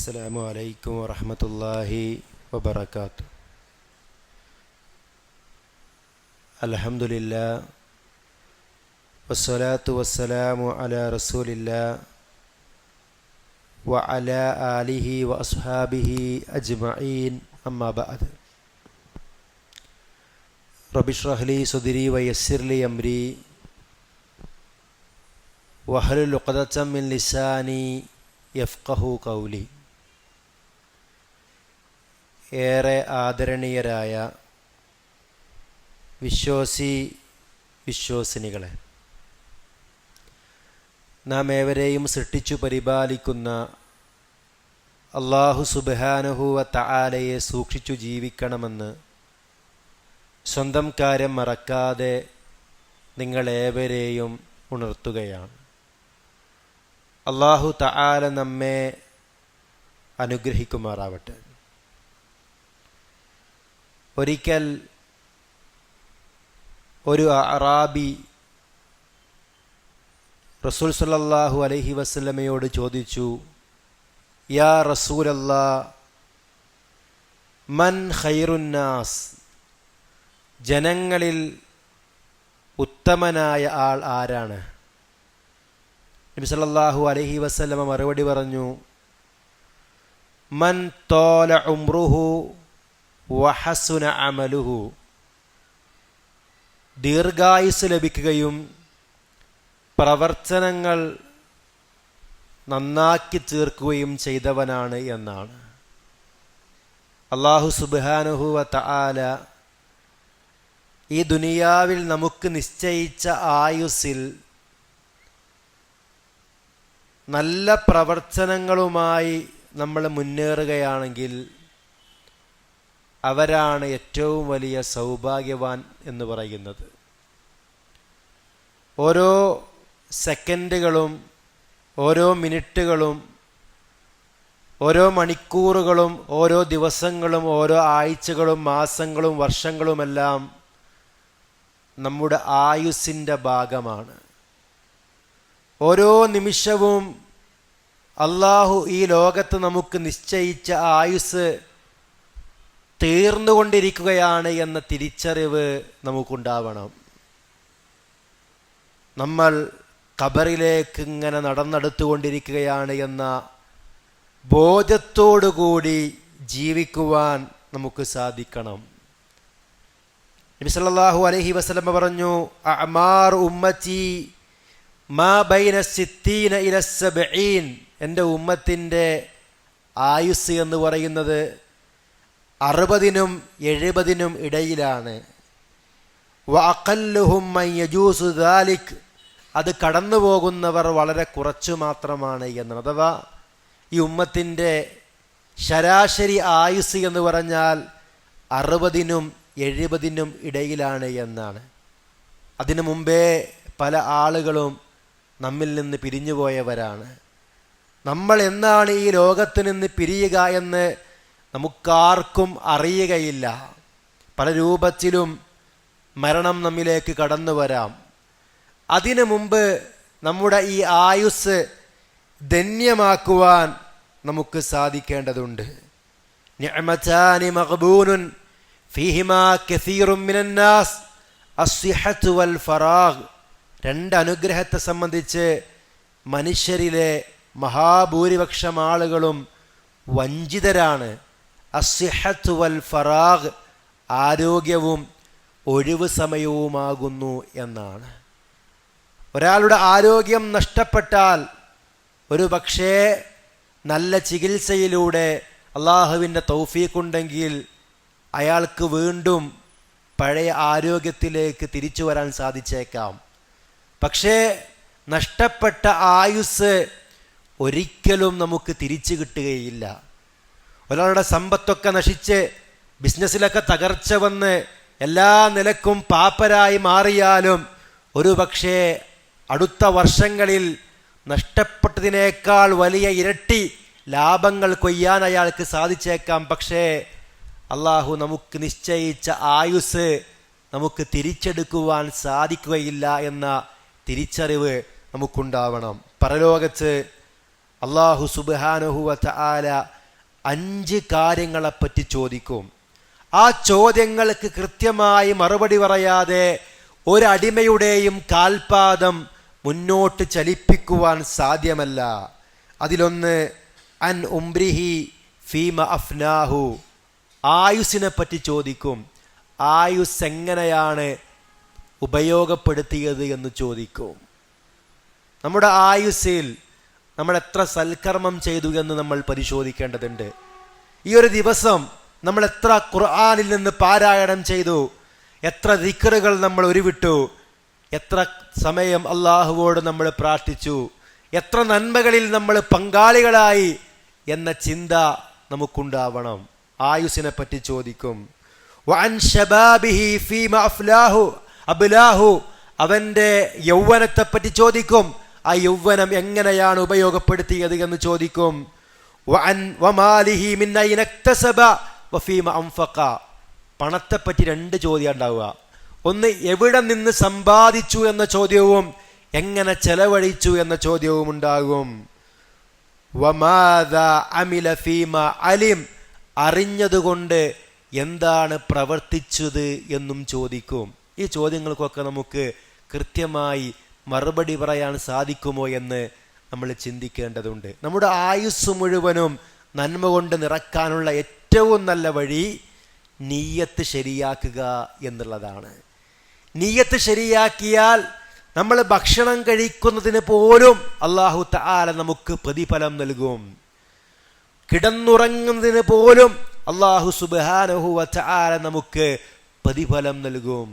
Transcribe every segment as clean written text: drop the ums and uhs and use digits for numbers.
അസ്സലാമു അലൈക്കും വറഹ്മത്തുള്ളാഹി വബറകാതുഹു. അൽഹംദുലില്ലാഹ് വസ്സലാത്തു വസ്സലാമു അലാ റസൂലില്ലാഹ് വഅലാ ആലിഹി വഅസ്ഹാബിഹി അജ്മഈൻ. അമ്മാ ബഅദ്. റബ്ബി ഇശ്റഹ് ലി സദ്രി വയസ്സിർ ലി അംരി വഹ്ലുൽ ഉഖ്ദതം മിൻ ലിസാനി യഫ്ഖഹു ഖൗലി. ഏറെ ആദരണീയരായ വിശ്വാസിനികളെ, നാം ഏവരെയും സൃഷ്ടിച്ചു പരിപാലിക്കുന്ന അല്ലാഹു സുബ്ഹാനഹു വ തആലയെ സൂക്ഷിച്ചു ജീവിക്കണമെന്ന് സ്വന്തം കാര്യം മറക്കാതെ നിങ്ങളേവരെയും ഉണർത്തുകയാണ്. അല്ലാഹു തആല നമ്മെ അനുഗ്രഹിക്കുമാറാവട്ടെ. ഒരിക്കൽ ഒരു അറാബി റസൂൽ സല്ലല്ലാഹു അലൈഹി വസല്ലമയോട് ചോദിച്ചു, യാ റസൂലല്ലാഹ്, മൻ ഖൈറുന്നാസ്, ജനങ്ങളിൽ ഉത്തമനായ ആൾ ആരാണ്? നബി സല്ലല്ലാഹു അലൈഹി വസല്ലമ മറുപടി പറഞ്ഞു, മൻ തോല ഉംറുഹു വഹസുന അമലുഹു, ദീർഘായുസ് ലഭിക്കുകയും പ്രവർത്തനങ്ങൾ നന്നാക്കി തീർക്കുകയും ചെയ്തവനാണ് എന്നാണ്. അല്ലാഹു സുബ്ഹാനഹു വ തആല ഈ ദുനിയാവിൽ നമുക്ക് നിശ്ചയിച്ച ആയുസ്സിൽ നല്ല പ്രവർത്തനങ്ങളുമായി നമ്മൾ മുന്നേറുകയാണെങ്കിൽ അവരാണ് ഏറ്റവും വലിയ സൗഭാഗ്യവാൻ എന്ന് പറയുന്നത്. ഓരോ സെക്കൻഡുകളും ഓരോ മിനിറ്റുകളും ഓരോ മണിക്കൂറുകളും ഓരോ ദിവസങ്ങളും ഓരോ ആഴ്ചകളും മാസങ്ങളും വർഷങ്ങളുമെല്ലാം നമ്മുടെ ആയുസ്സിൻ്റെ ഭാഗമാണ്. ഓരോ നിമിഷവും അല്ലാഹു ഈ ലോകത്ത് നമുക്ക് നിശ്ചയിച്ച ആയുസ് തീർന്നുകൊണ്ടിരിക്കുകയാണ് എന്ന തിരിച്ചറിവ് നമുക്കുണ്ടാവണം. നമ്മൾ ഖബറിലേക്ക് ഇങ്ങനെ നടന്നെടുത്തുകൊണ്ടിരിക്കുകയാണ് എന്ന ബോധത്തോടുകൂടി ജീവിക്കുവാൻ നമുക്ക് സാധിക്കണം. നബി സല്ലല്ലാഹു അലൈഹി വസല്ലം പറഞ്ഞു, അഅ്മാർ ഉമ്മത്തി മാ ബൈന സിത്തീന ഇല സബഈൻ, എൻ്റെ ഉമ്മത്തിൻ്റെ ആയുസ് എന്ന് പറയുന്നത് 60-നും 70-നും ഇടയിലാണ്. വഅഖല്ലുഹും മൻ യജൂസു ദാലിക്, അത് കടന്നു പോകുന്നവർ വളരെ കുറച്ചു മാത്രമാണ് എന്നാണ്. അഥവാ ഈ ഉമ്മത്തിൻ്റെ ശരാശരി ആയുസ് എന്ന് പറഞ്ഞാൽ 60-നും 70-നും ഇടയിലാണ് എന്നാണ്. അതിനു മുമ്പേ പല ആളുകളും നമ്മിൽ നിന്ന് പിരിഞ്ഞുപോയവരാണ്. നമ്മൾ എന്നാണ് ഈ ലോകത്ത് നിന്ന് പിരിയുക എന്ന് നമുക്കാർക്കും അറിയുകയില്ല. പല രൂപത്തിലും മരണം നമ്മിലേക്ക് കടന്നു വരാം. അതിനു മുമ്പ് നമ്മുടെ ഈ ആയുസ് ധന്യമാക്കുവാൻ നമുക്ക് സാധിക്കേണ്ടതുണ്ട്. നിഅമതാനി മഗ്ബൂനുൻ ഫീഹിമാ കസീറുൻ മിനന്നാസ് അസ്സിഹത്തു വൽ ഫറാഗ്. 2 അനുഗ്രഹത്തെ സംബന്ധിച്ച് മനുഷ്യരിലെ മഹാഭൂരിപക്ഷം ആളുകളും വഞ്ചിതരാണ്. അസ്സിഹത്തു വൽ ഫറാഗ്, ആരോഗ്യവും ഒഴിവ് സമയവുമാകുന്നു എന്നാണ്. ഒരാളുടെ ആരോഗ്യം നഷ്ടപ്പെട്ടാൽ ഒരു പക്ഷേ നല്ല ചികിത്സയിലൂടെ അള്ളാഹുവിൻ്റെ തൗഫീഖുണ്ടെങ്കിൽ അയാൾക്ക് വീണ്ടും പഴയ ആരോഗ്യത്തിലേക്ക് തിരിച്ചു വരാൻ സാധിച്ചേക്കാം. പക്ഷേ നഷ്ടപ്പെട്ട ആയുസ് ഒരിക്കലും നമുക്ക് തിരിച്ചു കിട്ടുകയില്ല. ഒരാളുടെ സമ്പത്തൊക്കെ നശിച്ച് ബിസിനസ്സിലൊക്കെ തകർച്ച വന്ന് എല്ലാ നിലക്കും പാപ്പരായി മാറിയാലും ഒരു പക്ഷേ അടുത്ത വർഷങ്ങളിൽ നഷ്ടപ്പെട്ടതിനേക്കാൾ വലിയ ഇരട്ടി ലാഭങ്ങൾ കൊയ്യാൻ അയാൾക്ക് സാധിച്ചേക്കാം. പക്ഷേ അള്ളാഹു നമുക്ക് നിശ്ചയിച്ച ആയുസ് നമുക്ക് തിരിച്ചെടുക്കുവാൻ സാധിക്കുകയില്ല എന്ന തിരിച്ചറിവ് നമുക്കുണ്ടാവണം. പരലോകത്ത് അല്ലാഹു സുബ്ഹാനഹു വ തആല 5 കാര്യങ്ങളെപ്പറ്റി ചോദിക്കും. ആ ചോദ്യങ്ങൾക്ക് കൃത്യമായി മറുപടി പറയാതെ ഒരടിമയുടെയും കാൽപാദം മുന്നോട്ട് ചലിപ്പിക്കുവാൻ സാധ്യമല്ല. അതിലൊന്ന് അൻ ഉംരിഹി ഫീമ അഫ്നാഹു, ആയുസ്സിനെ പറ്റി ചോദിക്കും. ആയുസ് എങ്ങനെയാണ് ഉപയോഗപ്പെടുത്തിയത് എന്ന് ചോദിക്കും. നമ്മുടെ ആയുസ്സിൽ നമ്മൾ എത്ര സൽക്കർമ്മം ചെയ്തു എന്ന് നമ്മൾ പരിശോധിക്കേണ്ടതുണ്ട്. ഈ ഒരു ദിവസം നമ്മൾ എത്ര ഖുർആനിൽ നിന്ന് പാരായണം ചെയ്തു, എത്ര ദിക്റുകൾ നമ്മൾ ഉരുവിട്ടു, എത്ര സമയം അള്ളാഹുവോട് നമ്മൾ പ്രാർത്ഥിച്ചു, എത്ര നന്മകളിൽ നമ്മൾ പങ്കാളികളായി എന്ന ചിന്ത നമുക്കുണ്ടാവണം. ആയുസ്സിനെ പറ്റി ചോദിക്കും. വഅൻ ശബാബിഹി ഫീമ അബ്ലാഹു, അവന്റെ യൗവനത്തെപ്പറ്റി ചോദിക്കും. ആ യൗവനം എങ്ങനെയാണ് ഉപയോഗപ്പെടുത്തിയത് എന്ന് ചോദിക്കും. വഅൻ വമാലിഹി മിൻ അയ്ന ഇക്തസബ വഫീമ അൻഫഖ, പണത്തെപ്പറ്റി 2 ചോദ്യം ഉണ്ടാവുക. ഒന്ന് എവിടെ നിന്ന് സമ്പാദിച്ചു എന്ന ചോദ്യവും എങ്ങനെ ചെലവഴിച്ചു എന്ന ചോദ്യവും ഉണ്ടാകും. വമാദാ അമില ഫീമ അലിം, അറിഞ്ഞതുകൊണ്ട് എന്താണ് പ്രവർത്തിച്ചത് എന്നും ചോദിക്കും. ഈ ചോദ്യങ്ങൾക്കൊക്കെ നമുക്ക് കൃത്യമായി മറുപടി പറയാൻ സാധിക്കുമോ എന്ന് നമ്മൾ ചിന്തിക്കേണ്ടതുണ്ട്. നമ്മുടെ ആയുസ് മുഴുവനും നന്മ കൊണ്ട് നിറക്കാനുള്ള ഏറ്റവും നല്ല വഴി നിയ്യത്ത് ശരിയാക്കുക എന്നുള്ളതാണ്. നിയ്യത്ത് ശരിയാക്കിയാൽ നമ്മൾ ഭക്ഷണം കഴിക്കുന്നതിന് പോലും അല്ലാഹു തആല നമുക്ക് പ്രതിഫലം നൽകും. കിടന്നുറങ്ങുന്നതിന് പോലും അല്ലാഹു സുബ്ഹാനഹു വ തആല നമുക്ക് പ്രതിഫലം നൽകും.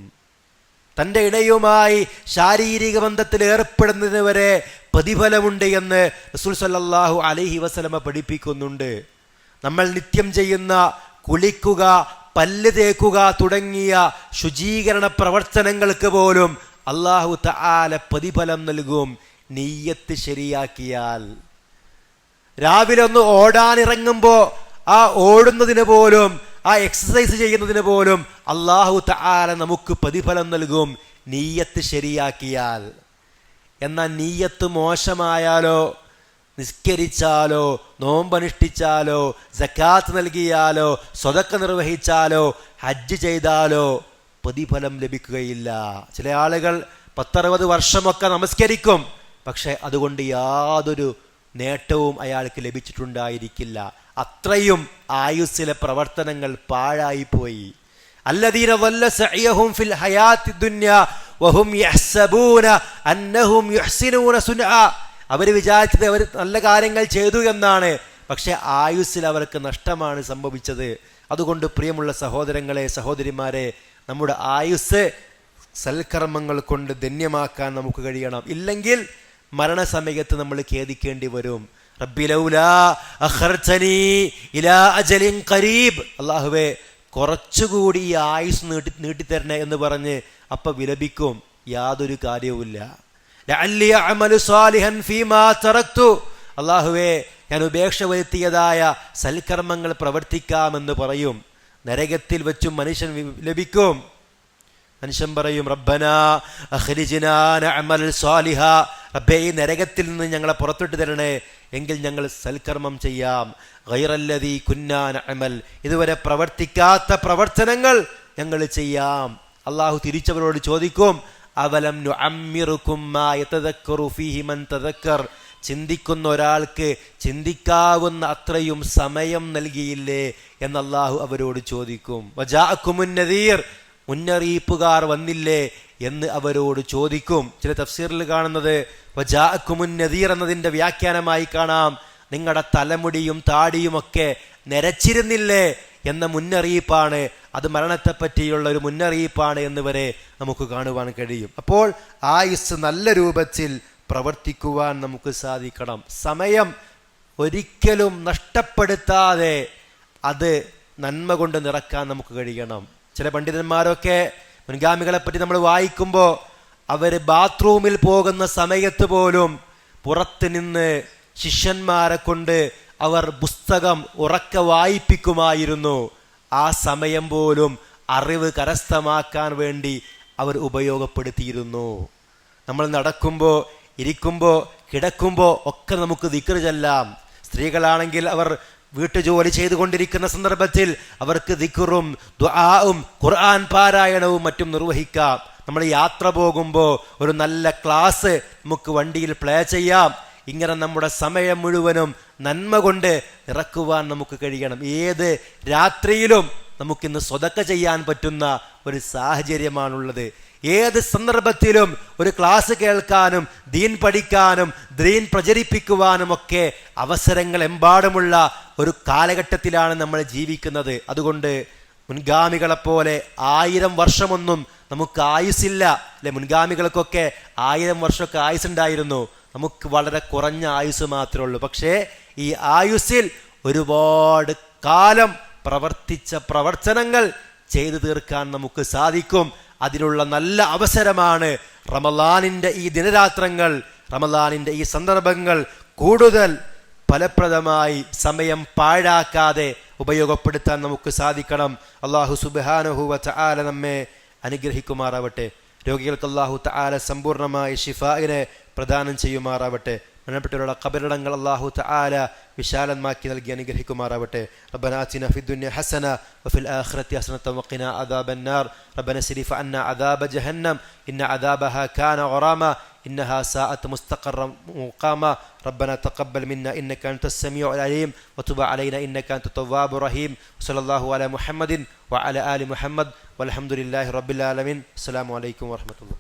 തൻ്റെ ഇണയുമായി ശാരീരിക ബന്ധത്തിൽ ഏർപ്പെടുന്നതിന് വരെ പ്രതിഫലമുണ്ട് എന്ന് റസൂൽ സല്ലല്ലാഹു അലൈഹി വസല്ലമ പഠിപ്പിക്കുന്നുണ്ട്. നമ്മൾ നിത്യം ചെയ്യുന്ന കുളിക്കുക, പല്ല് തേക്കുക തുടങ്ങിയ ശുചീകരണ പ്രവർത്തനങ്ങൾക്ക് പോലും അല്ലാഹു തആല പ്രതിഫലം നൽകും നിയ്യത്ത് ശരിയാക്കിയാൽ. രാവിലെ ഒന്ന് ഓടാനിറങ്ങുമ്പോൾ ആ ഓടുന്നതിന് പോലും, ആ എക്സസൈസ് ചെയ്യുന്നതിന് പോലും അല്ലാഹു തആല നമുക്ക് പ്രതിഫലം നൽകും നിയ്യത്ത് ശരിയാക്കിയാൽ. എന്നാൽ നിയ്യത്ത് മോശമായാലോ, നിസ്കരിച്ചാലോ, നോമ്പനുഷ്ഠിച്ചാലോ, സക്കാത്ത് നൽകിയാലോ, സ്വതക്ക നിർവഹിച്ചാലോ, ഹജ്ജ് ചെയ്താലോ പ്രതിഫലം ലഭിക്കുകയില്ല. ചില ആളുകൾ 10-60 വർഷമൊക്കെ നമസ്കരിക്കും, പക്ഷെ അതുകൊണ്ട് യാതൊരു നേട്ടവും അയാൾക്ക് ലഭിച്ചിട്ടുണ്ടായിരിക്കില്ല. അത്രയും ആയുസ്സിലെ പ്രവർത്തനങ്ങൾ പാഴായിപ്പോയി. അല്ലദീന ളല്ല സഅയഹും ഫിൽ ഹയാത്തി ദുനിയ വഹും യഹ്സബൂന അന്നഹും യുഹ്സിനൂന സുൻആ, അവർ വിചാരിച്ചത് അവർ നല്ല കാര്യങ്ങൾ ചെയ്തു എന്നാണ്, പക്ഷെ ആയുസ്സിൽ അവർക്ക് നഷ്ടമാണ് സംഭവിച്ചത്. അതുകൊണ്ട് പ്രിയമുള്ള സഹോദരങ്ങളെ, സഹോദരിമാരെ, നമ്മുടെ ആയുസ് സൽക്കർമ്മങ്ങൾ കൊണ്ട് ധന്യമാക്കാൻ നമുക്ക് കഴിയണം. ഇല്ലെങ്കിൽ മരണസമയത്ത് നമ്മൾ ഖേദിക്കേണ്ടി വരും. റബ്ബി ലൗലാ അഖർതനി ഇലാ അജലിൻ ഖരീബ്, അല്ലാഹുവേ കുറച്ചുകൂടി ഈ ആയുസ് നീട്ടിത്തരണേ എന്ന് പറഞ്ഞ് അപ്പ വിലപിക്കും. യാതൊരു കാര്യവുമില്ല. ലഅല്ലി അഅമലു സാലിഹൻ ഫീമാ തറക്തു, അല്ലാഹുവേ ഞാൻ ഉപേക്ഷ വരുത്തിയതായ സൽക്കർമ്മങ്ങൾ പ്രവർത്തിക്കാമെന്ന് പറയും. നരകത്തിൽ വെച്ചും മനുഷ്യൻ ലഭിക്കും. മനുഷ്യൻ പറയും, റബ്ബനാ അഖ്രിജ്നാ നഅമൽ സാലിഹ, റബ്ബേ ഈ നരകത്തിൽ നിന്ന് ഞങ്ങളെ പുറത്തിട്ട് തരണേ, എങ്കിൽ ഞങ്ങൾ സൽക്കർമ്മം ചെയ്യാം. ഗൈറല്ലദീ കുന്നാ നഅമൽ, ഇതുവരെ പ്രവർത്തിക്കാത്ത പ്രവർത്തനങ്ങൾ ഞങ്ങൾ ചെയ്യാം. അല്ലാഹു തിരിച്ചവരോട് ചോദിക്കും, അവലം നുഅമ്മിറുകും മാ യതദക്കറു ഫീഹി മൻ തദക്കർ, ചിന്തിക്കുന്ന ഒരാൾക്ക് ചിന്തിക്കാവുന്ന അത്രയും സമയം നൽകിയില്ലേ എന്ന് അല്ലാഹു അവരോട് ചോദിക്കും. വജാഅകുമുൻ നദീർ, മുന്നറിയിപ്പുകാർ വന്നില്ലേ എന്ന് അവരോട് ചോദിക്കും. ചില തഫ്സീറിൽ കാണുന്നത് വജാഅകുമുൻ നദീർ എന്നതിൻ്റെ വ്യാഖ്യാനമായി കാണാം, നിങ്ങളുടെ തലമുടിയും താടിയുമൊക്കെ നരച്ചിരുന്നില്ലേ എന്ന മുന്നറിയിപ്പാണ്, അത് മരണത്തെപ്പറ്റിയുള്ള ഒരു മുന്നറിയിപ്പാണ് എന്ന് വരെ നമുക്ക് കാണുവാൻ കഴിയും. അപ്പോൾ ആയുസ് നല്ല രൂപത്തിൽ പ്രവർത്തിക്കുവാൻ നമുക്ക് സാധിക്കണം. സമയം ഒരിക്കലും നഷ്ടപ്പെടുത്താതെ അത് നന്മ കൊണ്ട് നിറക്കാൻ നമുക്ക് കഴിയണം. ചില പണ്ഡിതന്മാരൊക്കെ മുൻഗാമികളെപ്പറ്റി നമ്മൾ വായിക്കുമ്പോൾ അവർ ബാത്റൂമിൽ പോകുന്ന സമയത്ത് പോലും പുറത്ത് നിന്ന് ശിഷ്യന്മാരെ കൊണ്ട് അവർ പുസ്തകം ഉറക്കെ വായിപ്പിക്കുമായിരുന്നു. ആ സമയം പോലും അറിവ് കരസ്ഥമാക്കാൻ വേണ്ടി അവർ ഉപയോഗപ്പെടുത്തിയിരുന്നു. നമ്മൾ നടക്കുമ്പോൾ, ഇരിക്കുമ്പോൾ, കിടക്കുമ്പോൾ ഒക്കെ നമുക്ക് ദിക്ർ ചൊല്ലാം. സ്ത്രീകളാണെങ്കിൽ അവർ വീട്ടുജോലി ചെയ്തുകൊണ്ടിരിക്കുന്ന സന്ദർഭത്തിൽ അവർക്ക് ദിക്റും ദുആഉം ഖുർആൻ പാരായണവും മറ്റും നിർവഹിക്കാം. നമ്മൾ യാത്ര പോകുമ്പോൾ ഒരു നല്ല ക്ലാസ് നമുക്ക് വണ്ടിയിൽ പ്ലേ ചെയ്യാം. ഇങ്ങനെ നമ്മുടെ സമയം മുഴുവനും നന്മ കൊണ്ട് ഇറക്കുവാൻ നമുക്ക് കഴിയണം. ഏത് രാത്രിയിലും നമുക്കിന്ന് സ്വതക്ക ചെയ്യാൻ പറ്റുന്ന ഒരു സാഹചര്യമാണുള്ളത്. ഏത് സന്ദർഭത്തിലും ഒരു ക്ലാസ് കേൾക്കാനും ദീൻ പഠിക്കാനും ദീൻ പ്രചരിപ്പിക്കുവാനും ഒക്കെ അവസരങ്ങൾ എമ്പാടുമുള്ള ഒരു കാലഘട്ടത്തിലാണ് നമ്മൾ ജീവിക്കുന്നത്. അതുകൊണ്ട് മുൻഗാമികളെപ്പോലെ 1000 വർഷമൊന്നും നമുക്ക് ആയുസ്സില്ല അല്ലെ. മുൻഗാമികൾക്കൊക്കെ 1000 വർഷമൊക്കെ ആയുസ്സുണ്ടായിരുന്നു. നമുക്ക് വളരെ കുറഞ്ഞ ആയുസ് മാത്രമേ ഉള്ളൂ. പക്ഷേ ഈ ആയുസ്സിൽ ഒരുപാട് കാലം പ്രവർത്തിച്ച പ്രവർത്തനങ്ങൾ ചെയ്തു തീർക്കാൻ നമുക്ക് സാധിക്കും. അതിനുള്ള നല്ല അവസരമാണ് റമളാനിൻ്റെ ഈ ദിനരാത്രങ്ങൾ, റമളാനിൻ്റെ ഈ സന്ദർഭങ്ങൾ കൂടുതൽ ഫലപ്രദമായി സമയം പാഴാക്കാതെ ഉപയോഗപ്പെടുത്താൻ നമുക്ക് സാധിക്കണം. അല്ലാഹു സുബ്ഹാനഹു വ തആല നമ്മെ അനുഗ്രഹിക്കുമാറാവട്ടെ. രോഗികൾക്ക് അല്ലാഹു തആല സമ്പൂർണ്ണമായ ശിഫാഇനെ പ്രദാനം ചെയ്യുമാറാവട്ടെ. മരണപ്പെട്ടവരുടെ ഖബറിടങ്ങൾ അല്ലാഹു തആല വിശാലമാക്കി നൽകി അനുഗ്രഹിക്കുമാറാവട്ടെ. റബ്ബനാ ആതിനാ ഫിദ്ദുനിയ ഹസന വഫിൽ ആഖിറതി ഹസനത വഖിനാ അദാബന്നാർ. റബ്ബനാ സ്രിഫ് അന്നാ അദാബ ജഹന്നം ഇന്ന അദാബഹാ കാന ഗറാമ إنها ساءت مستقرا مقاما. ربنا تقبل منا إنك أنت السميع العليم وتب علينا إنك أنت التواب الرحيم. صلى الله على محمد وعلى آل محمد والحمد لله رب العالمين. السلام عليكم ورحمة الله.